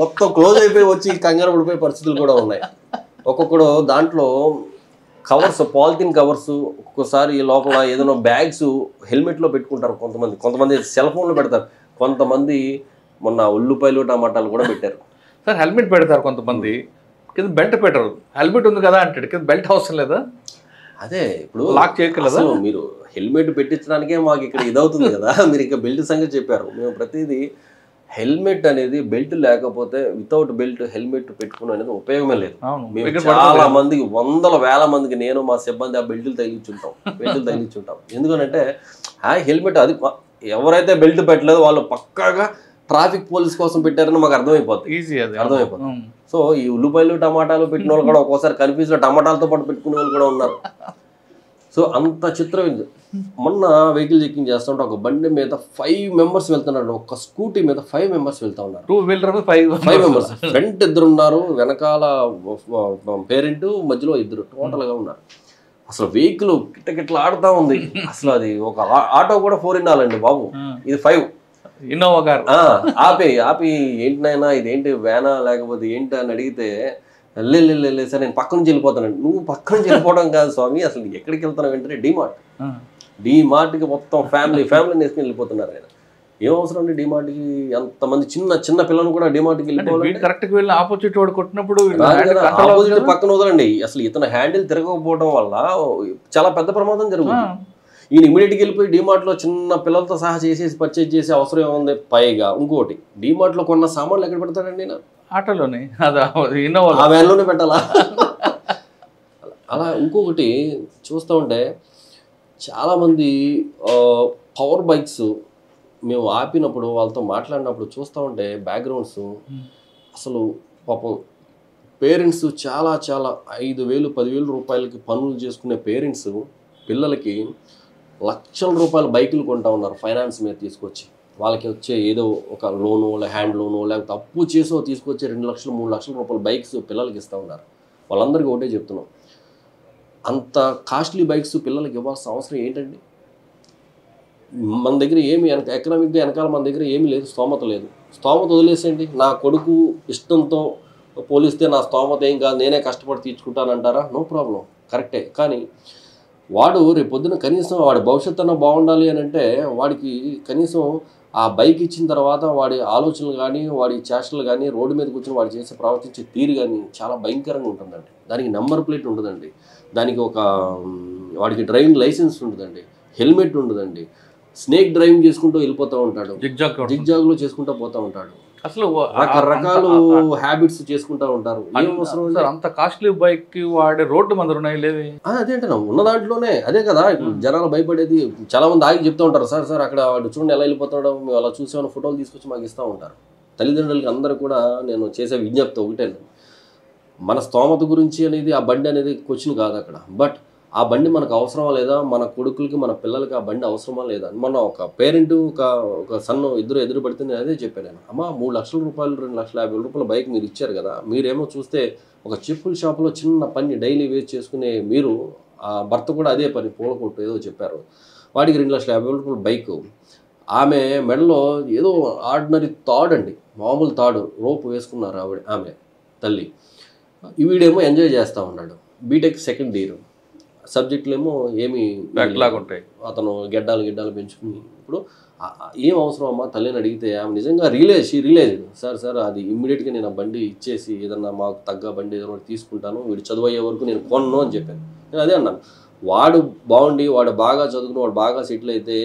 మొత్తం క్లోజ్ అయిపోయి వచ్చి కంగారు పడిపోయే పరిస్థితులు కూడా ఉన్నాయి. ఒక్కొక్కడు దాంట్లో కవర్స్, పాలిథిన్ కవర్స్, ఒక్కొక్కసారి లోపల ఏదైనా బ్యాగ్స్ హెల్మెట్లో పెట్టుకుంటారు. కొంతమంది సెల్ ఫోన్లో పెడతారు, కొంతమంది మొన్న ఉల్లిపాయలు టమాటాలు కూడా పెట్టారు. సార్ హెల్మెట్ పెడతారు కొంతమంది, కింద బెల్ట్ పెట్టరు. హెల్మెట్ ఉంది కదా అంటే కింద బెల్ట్ అవసరం లేదా? అదే ఇప్పుడు లాక్ చేయగలదా? మీరు హెల్మెట్ పెట్టించడానికే మాకు ఇక్కడ ఇదవుతుంది కదా. మీరు ఇంకా బెల్ట్ సంగతి చెప్పారు. మేము ప్రతిదీ హెల్మెట్ అనేది బెల్ట్ లేకపోతే వితౌట్ బెల్ట్ హెల్మెట్ పెట్టుకుని అనేది ఉపయోగమే లేదు. మేము చాలా మందికి, వందల వేల మందికి, నేను మా సిబ్బంది ఆ బెల్ట్లు తగిలించుంటాం. ఎందుకంటే హెల్మెట్ అది ఎవరైతే బెల్ట్ పెట్టలేదో వాళ్ళు పక్కాగా ట్రాఫిక్ పోలీస్ కోసం పెట్టారని మాకు అర్థమైపోతుంది. సో ఈ ఉల్లిపాయలు టమాటాలు పెట్టిన వాళ్ళు కూడా ఒక్కోసారి కన్ఫ్యూజ్లో టమాటాలతో పాటు పెట్టుకునే వాళ్ళు కూడా ఉన్నారు. సో అంత చిత్రం. మొన్న వెహికల్ చెకింగ్ చేస్తుంటే ఒక బండి మీద 5 మెంబర్స్ వెళ్తున్నారు, ఒక స్కూటీ మీద 5 మెంబర్స్ వెళ్తా ఉన్నారు. 2 వీలర్ 5 మెంబర్స్, ఫ్రంట్ 2 ఉన్నారు, వెనకాల పేరెంట్, మధ్యలో 2 టోటల్గా ఉన్నారు. అసలు వెహికల్ కిట్టకిట్లా ఆడుతూ ఉంది. అసలు అది ఒక ఆటో కూడా 4 ఇన్నాలండి బాబు, ఇది 5 ఇన్నోవా కార్. ఆపి ఏంటి నాయనా ఇదేంటి వ్యానా లేకపోతే ఏంటి అని అడిగితే లేదు సార్ నేను పక్క నుంచి వెళ్ళిపోతానండి. నువ్వు పక్క నుంచి వెళ్ళిపోవడం కాదు స్వామి, అసలు ఎక్కడికి వెళ్తాను వెంటనే డిమార్ట్కి మొత్తం ఫ్యామిలీని వేసుకుని వెళ్ళిపోతున్నారు ఆయన. ఏం అవసరం అండి డిమార్ట్కి? ఎంతమంది చిన్న పిల్లలు కూడా డిమార్ట్కి వెళ్ళిపోవాలి. కరెక్ట్కి వెళ్ళి ఆపోజిట్ వాడు కొట్టినప్పుడు ఆపోజిట్ పక్కన వదలండి, అసలు ఇతను హ్యాండిల్ తిరగకపోవడం వల్ల చాలా పెద్ద ప్రమాదం జరుగుతుంది. ఈయన ఇమీడియట్గా వెళ్ళిపోయి డిమార్ట్లో చిన్న పిల్లలతో సహా చేసేసి పర్చేజ్ చేసే అవసరం ఏముంది? పైగా ఇంకోటి, డిమార్ట్లో కొన్న సామాన్లు ఎక్కడ పెడతాడండి? ఆటోలోనే, ఆ వ్యాన్లోనే పెట్టాలా? అలా ఇంకొకటి చూస్తూ ఉంటే చాలామంది పవర్ బైక్స్ మేము ఆపినప్పుడు వాళ్ళతో మాట్లాడినప్పుడు చూస్తూ ఉంటే బ్యాక్గ్రౌండ్స్ అసలు పాపం పేరెంట్స్ చాలా 5,000 10,000 రూపాయలకి పనులు చేసుకునే పేరెంట్స్ పిల్లలకి లక్షల రూపాయల బైకులు కొంటా ఉన్నారు ఫైనాన్స్ మీద తీసుకొచ్చి. వాళ్ళకి వచ్చే ఏదో ఒక లోను, హ్యాండ్ లోను, లేకపోతే అప్పు చేసో తీసుకొచ్చే 2 లక్షలు 3 లక్షల రూపాయల బైక్స్ పిల్లలకి ఇస్తూ ఉన్నారు. వాళ్ళందరికీ ఒకటే చెప్తున్నాం, అంత కాస్ట్లీ బైక్స్ పిల్లలకి ఇవ్వాల్సిన అవసరం ఏంటండి? మన దగ్గర ఏమి ఎకనామిక్గా వెనకాల మన దగ్గర ఏమీ లేదు, స్తోమత లేదు. స్తోమత వదిలేసేయండి. నా కొడుకు ఇష్టంతో పోలిస్తే నా స్తోమత ఏం కాదు, నేనే కష్టపడి తీర్చుకుంటానంటారా? నో ప్రాబ్లం, కరెక్టే. కానీ వాడు రేపు పొద్దున కనీసం వాడి భవిష్యత్తు అన్న బాగుండాలి అని అంటే వాడికి కనీసం ఆ బైక్ ఇచ్చిన తర్వాత వాడి ఆలోచనలు కానీ వాడి చేష్టలు కానీ రోడ్డు మీద కూర్చొని వాడు చేసే ప్రవర్తించే తీరు కానీ చాలా భయంకరంగా ఉంటుందండి. దానికి నెంబర్ ప్లేట్ ఉండదండి, దానికి వాడికి డ్రైవింగ్ లైసెన్స్ ఉండదండి, హెల్మెట్ ఉండదండి, స్నేక్ డ్రైవింగ్ చేసుకుంటూ వెళ్ళిపోతూ ఉంటాడు, జిగ్జాగ్లో చేసుకుంటూ పోతూ ఉంటాడు, అసలు రకరకాల హ్యాబిట్స్ చేసుకుంటూ ఉంటారు. అంత కాస్ట్లీ బైక్ వాడే రోడ్డు మందరు ఉన్నాయి లేవి. అదేంటన్నా ఉన్న దాంట్లోనే అదే కదా ఇప్పుడు జనాలు భయపడేది. చాలా మంది ఆగి చెప్తూ ఉంటారు, సార్ అక్కడ వాడు చూడండి ఎలా వెళ్ళిపోతాడో, మేము అలా చూసామని ఫోటోలు తీసుకొచ్చి మాకు ఇస్తూ ఉంటారు. తల్లిదండ్రులకి అందరూ కూడా నేను చేసే విజ్ఞప్తి ఒకటే, మన స్తోమత గురించి అనేది ఆ బండి అనేది క్వశ్చన్ కాదు అక్కడ. బట్ ఆ బండి మనకు అవసరమా లేదా, మన కొడుకులకి మన పిల్లలకి ఆ బండి అవసరమా లేదా? మన ఒక పేరెంట్ ఒక సన్ను ఇద్దరు ఎదురు పడితే నేను అదే చెప్పాను, నేను అమ్మ 3 లక్షల రూపాయలు 2,50,000 రూపాయల బైక్ మీరు ఇచ్చారు కదా, మీరేమో చూస్తే ఒక చెప్పుల షాప్లో చిన్న పని డైలీ వేస్ట్ చేసుకునే మీరు, ఆ భర్త కూడా అదే పని పూల కొట్టు ఏదో చెప్పారు, వాడికి 2,50,000 రూపాయల బైక్, ఆమె మెడలో ఏదో ఆర్డినరీ తాడు అండి, మామూలు తాడు రోప్ వేసుకున్నారు ఆమె తల్లి. వీడేమో ఎంజాయ్ చేస్తూ ఉన్నాడు, బీటెక్ సెకండ్ ఇయర్, సబ్జెక్టులు ఏమో ఏమి బ్యాక్లాగ్ ఉంటాయి, అతను గిడ్డాలు పెంచుకుని. ఇప్పుడు ఏం అవసరం అమ్మా తల్లిని అడిగితే ఆమె నిజంగా రియలైజ్ సార్ అది ఇమ్మీడియట్గా నేను ఆ బండి ఇచ్చేసి ఏదన్నా మాకు తగ్గ బండి ఏదైనా తీసుకుంటాను, వీడు చదువు అయ్యే వరకు నేను కొన్ను అని చెప్పాను. నేను అదే అన్నాను, వాడు బాగుండి వాడు బాగా చదువుకుని వాడు బాగా సెటిల్ అయితే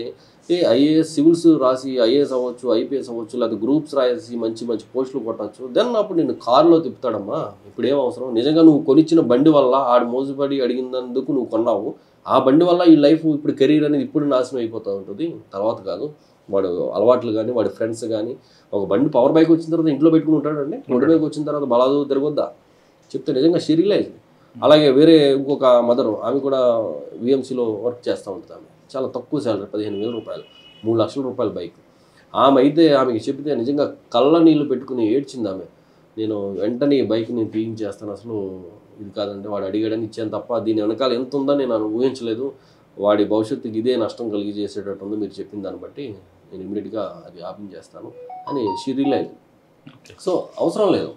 ఐఏఎస్ సివిల్స్ రాసి ఐఏఎస్ అవ్వచ్చు, ఐపీఎస్ అవ్వచ్చు, లేకపోతే గ్రూప్స్ రాసి మంచి పోస్టులు కొట్టచ్చు. దెన్ అప్పుడు నేను కారులో తిప్పుతాడమ్మా. ఇప్పుడు ఏం అవసరం? నిజంగా నువ్వు కొనిచ్చిన బండి వల్ల ఆడు మోజుపడి అడిగినందుకు నువ్వు కొన్నావు, ఆ బండి వల్ల ఈ లైఫ్ ఇప్పుడు కెరీర్ అనేది ఇప్పుడు నాశనం అయిపోతూ ఉంటుంది, తర్వాత కాదు. వాడు అలవాట్లు కానీ వాడి ఫ్రెండ్స్ కానీ, ఒక బండి పవర్ బైక్ వచ్చిన తర్వాత ఇంట్లో పెట్టుకుని ఉంటాడండి, రోడ్డు బైక్ వచ్చిన తర్వాత బలాదు తిరగొద్దా చెప్తే నిజంగా షిరిలైజ్. అలాగే వేరే ఇంకొక మదరు, ఆమె కూడా విఎంసీలో వర్క్ చేస్తూ ఉంటుంది. ఆమె చాలా తక్కువ శాలరీ 15,000 రూపాయలు, 3 లక్షల రూపాయల బైక్. ఆమె అయితే ఆమెకి చెప్తే నిజంగా కళ్ళ నీళ్ళు పెట్టుకుని ఏడ్చింది ఆమె. నేను వెంటనే ఈ బైక్ నేను తీయించేస్తాను, అసలు ఇది కాదంటే వాడు అడిగాడని ఇచ్చాను తప్ప దీని వెనకాల ఎంత ఉందో నేను ఊహించలేదు, వాడి భవిష్యత్తుకి ఇదే నష్టం కలిగి చేసేటట్టు ఉంది, మీరు చెప్పిన దాన్ని బట్టి నేను ఇమ్మీడియట్గా అది ఆపించేస్తాను అని షీ రియలైజ్. సో అవసరం లేదు.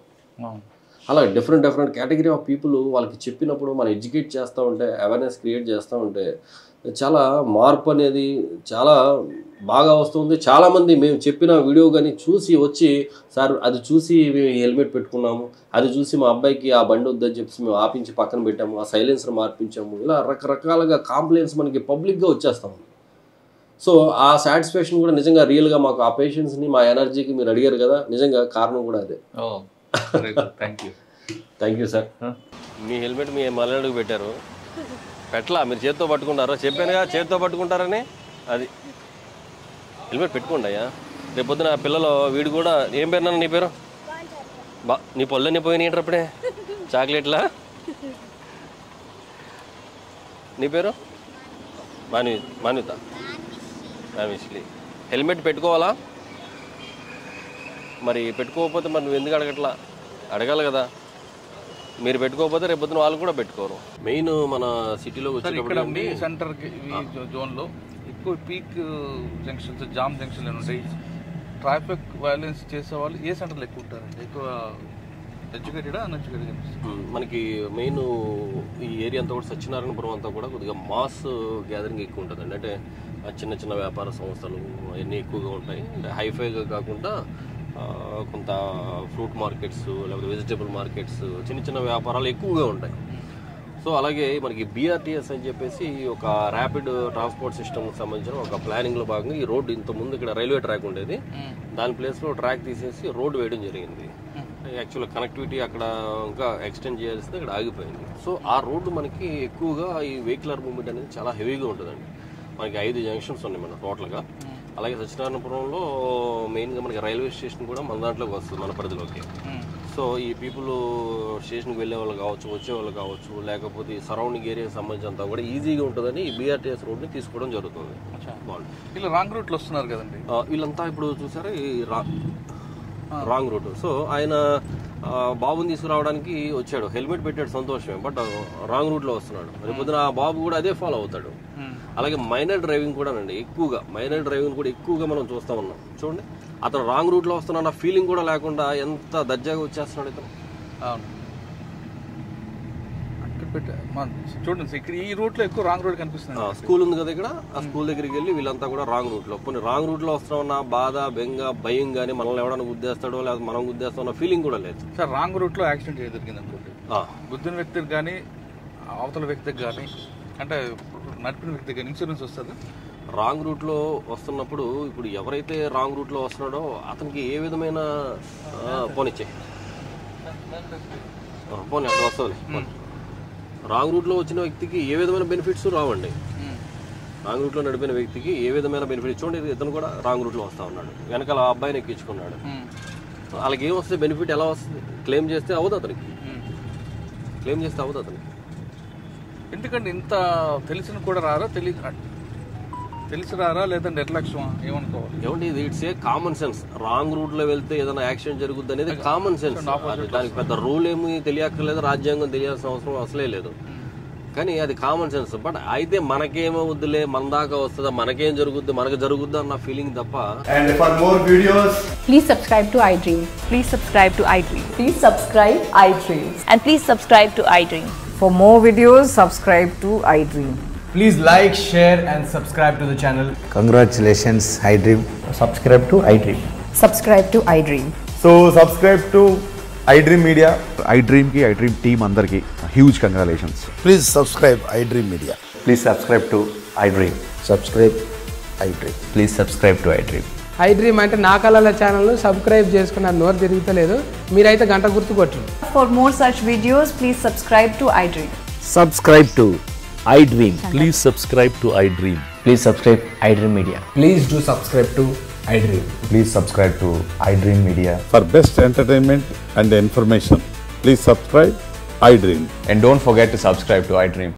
అలా డిఫరెంట్ కేటగిరీ ఆఫ్ పీపుల్ వాళ్ళకి చెప్పినప్పుడు మనం ఎడ్యుకేట్ చేస్తూ ఉంటే, అవేర్నెస్ క్రియేట్ చేస్తూ ఉంటే చాలా మార్పు అనేది చాలా బాగా వస్తుంది. చాలామంది మేము చెప్పిన వీడియో కానీ చూసి వచ్చి, సార్ అది చూసి మేము హెల్మెట్ పెట్టుకున్నాము, అది చూసి మా అబ్బాయికి ఆ బండి వద్దని చెప్పి మేము ఆపించి పక్కన పెట్టాము, ఆ సైలెన్సర్ మార్పించాము, ఇలా రకరకాలుగా కాంప్లైంట్స్ మనకి పబ్లిక్గా వచ్చేస్తాము. సో ఆ సాటిస్ఫాక్షన్ కూడా నిజంగా రియల్గా మాకు ఆ పేషెన్స్ని మా ఎనర్జీకి మీరు అడిగారు కదా, నిజంగా కారణం కూడా అదే. Thank you sir. మీ హెల్మెట్ మీ మల్లెడుగు పెట్టారు, పెట్టలా మీరు చేతితో పట్టుకుంటారు, చెప్పాను కదా చేతితో పట్టుకుంటారని. అది హెల్మెట్ పెట్టుకోండి అయ్యా, రేపు పొద్దున పిల్లలు వీడు కూడా. ఏం పేరు నాన్న నీ పేరు? నీ పొల్లన్నీ పోయినాయి అప్పుడే చాక్లెట్లా? నీ పేరు? మాన్విత. హెల్మెట్ పెట్టుకోవాలా? మరి పెట్టుకోకపోతే మరి నువ్వు ఎందుకు అడగట్లా? అడగాలి కదా. మీరు పెట్టుకోకపోతే రేపు పొద్దున వాళ్ళు కూడా పెట్టుకోరు. మెయిన్ మన సిటీలో వచ్చేటప్పుడు సెంటర్ జోన్లో ఎక్కువ పీక్ జంక్షన్స్, జామ్ జంక్షన్లు ఉంటాయి. ట్రాఫిక్ వైలెన్స్ చేసే వాళ్ళు ఏ సెంటర్లో ఎక్కువ ఉంటారండి? ఎక్కువ ఎడ్యుకేటెడా అన్ఎడ్యుకేటెడ్? మనకి మెయిన్ ఈ ఏరియా అంతా కూడా సత్యనారాయణపురం అంతా కూడా కొద్దిగా మాస్ గ్యాదరింగ్ ఎక్కువ ఉంటుందండి. అంటే చిన్న చిన్న వ్యాపార సంస్థలు అవన్నీ ఎక్కువగా ఉంటాయి. అంటే హైఫైగా కాకుండా కొంత ఫ్రూట్ మార్కెట్స్ లేకపోతే వెజిటబుల్ మార్కెట్స్ చిన్న చిన్న వ్యాపారాలు ఎక్కువగా ఉంటాయి. సో అలాగే మనకి BRTS అని చెప్పేసి ఒక ర్యాపిడ్ ట్రాన్స్పోర్ట్ సిస్టమ్కి సంబంధించిన ఒక ప్లానింగ్లో భాగంగా ఈ రోడ్డు ఇంతకుముందు ఇక్కడ రైల్వే ట్రాక్ ఉండేది, దాని ప్లేస్లో ట్రాక్ తీసేసి రోడ్డు వేయడం జరిగింది. యాక్చువల్గా కనెక్టివిటీ అక్కడ ఇంకా ఎక్స్టెండ్ చేయాల్సింది ఇక్కడ ఆగిపోయింది. సో ఆ రోడ్డు మనకి ఎక్కువగా ఈ వెహికులర్ మూవ్మెంట్ అనేది చాలా హెవీగా ఉంటుందండి. మనకి 5 జంక్షన్స్ ఉన్నాయి మన టోటల్గా. అలాగే సత్యనారాయణపురంలో మెయిన్గా మనకి రైల్వే స్టేషన్ కూడా మన దాంట్లోకి వస్తుంది, మన పరిధిలోకి. సో ఈ పీపుల్ స్టేషన్కి వెళ్ళే వాళ్ళు కావచ్చు, వచ్చేవాళ్ళు కావచ్చు, లేకపోతే సరౌండింగ్ ఏరియాకి సంబంధించినంత కూడా ఈజీగా ఉంటుందని ఈ BRTS రోడ్ని తీసుకోవడం జరుగుతుంది. వీళ్ళు రాంగ్ రూట్లో వస్తున్నారు కదండి వీళ్ళంతా. ఇప్పుడు చూసారా ఈ రాంగ్ రూట్. సో ఆయన బాబుని తీసుకురావడానికి వచ్చాడు, హెల్మెట్ పెట్టాడు, సంతోషమే, బట్ రాంగ్ రూట్లో వస్తున్నాడు. రేపు పొద్దున ఆ బాబు కూడా అదే ఫాలో అవుతాడు. అలాగే మైనర్ డ్రైవింగ్ కూడా అండి, ఎక్కువగా మైనర్ డ్రైవింగ్ కూడా ఎక్కువగా మనం చూస్తూ ఉన్నాం. చూడండి, అతను రాంగ్ రూట్లో వస్తున్నా ఫీలింగ్ కూడా లేకుండా ఎంత దర్జాగా వచ్చేస్తున్నాడు ఇతను. చూడండి, ఇక్కడ ఈ రూట్ లో ఎక్కువ రాంగ్ రూట్ కనిపిస్తుంది. స్కూల్ ఉంది కదా ఇక్కడ, ఆ స్కూల్ దగ్గరికి వెళ్ళి వీళ్ళంతా కూడా రాంగ్ రూట్ లో, కొన్ని రాంగ్ రూట్ లో వస్తున్నా బాధ, బెంగ, భయం కానీ మనల్ని ఎవడన్నా గుద్దేస్తాడో లేదా మనం గుద్దేస్తామన్న ఫీలింగ్ కూడా లేదు. సార్, రాంగ్ రూట్ లో యాక్సిడెంట్ జరిగింది అనుకోండి, గుద్దిన వ్యక్తికి కానీ అవతల వ్యక్తికి కానీ, అంటే నడిపిన వ్యక్తికి కానీ ఇన్సూరెన్స్ వస్తుంది. రాంగ్ రూట్ లో వస్తున్నప్పుడు ఇప్పుడు ఎవరైతే రాంగ్ రూట్ లో వస్తున్నాడో అతనికి ఏ విధమైన పోనిచ్చే పోనీ అక్కడ వస్తుంది. రాంగ్ రూట్లో వచ్చిన వ్యక్తికి ఏ విధమైన బెనిఫిట్స్ రావండి. రాంగ్ రూట్లో నడిపిన వ్యక్తికి ఏ విధమైన బెనిఫిట్, చూడండి ఇతను కూడా రాంగ్ రూట్లో వస్తూ ఉన్నాడు, వెనకాల ఆ అబ్బాయిని ఎక్కించుకున్నాడు. వాళ్ళకి ఏం వస్తుంది బెనిఫిట్, ఎలా వస్తుంది? క్లెయిమ్ చేస్తే అవ్వదు అతనికి, క్లెయిమ్ చేస్తే అవ్వదు అతనికి. ఎందుకంటే ఇంత తెలిసిన కూడా రారా, తెలిసి రారా లేదా నిర్లక్ష్యం ఏమనుకోవాలి? ఏమండి, ఇది it's a common sense. Wrong route లో వెళ్తే ఏదైనా యాక్సిడెంట్ జరుగుద్ది అనేది కామన్ సెన్స్. దానికి పెద్ద రూల్ ఏమి తెలియక్కర్లేదు, రాజ్యాంగం తెలియాల్సిన అవసరం అసలే లేదు, కానీ అది కామన్ సెన్స్. బట్ అయితే మనకేమవుద్దులే, మన దాకా వస్తుందా, మనకేం జరుగుద్ది, మనకు జరుగుద్దా అన్న ఫీలింగ్ తప్ప. And for more videos, please subscribe to iDream. Please subscribe to iDream. Please subscribe iDream. And please subscribe to iDream. For more videos, subscribe to iDream. please like, share and subscribe to the channel. Congratulations, iDream. Subscribe to iDream. Subscribe to iDream. So subscribe to iDream Media. iDream ki iDream team andarki huge congratulations. Please subscribe iDream Media. Please subscribe to iDream. Subscribe iDream. Please subscribe to iDream. iDream అంటే నా కళల channel subscribe చేసుకున్న నోరు తిరుగుతలేదు, మీరైతే గంట గుర్తు కొట్టండి. For more such videos, please subscribe to iDream. Subscribe to iDream. Please subscribe to iDream. Please subscribe iDream Media. Please do subscribe to iDream. Please subscribe to iDream Media. For best entertainment and information, please subscribe iDream. And don't forget to subscribe to iDream.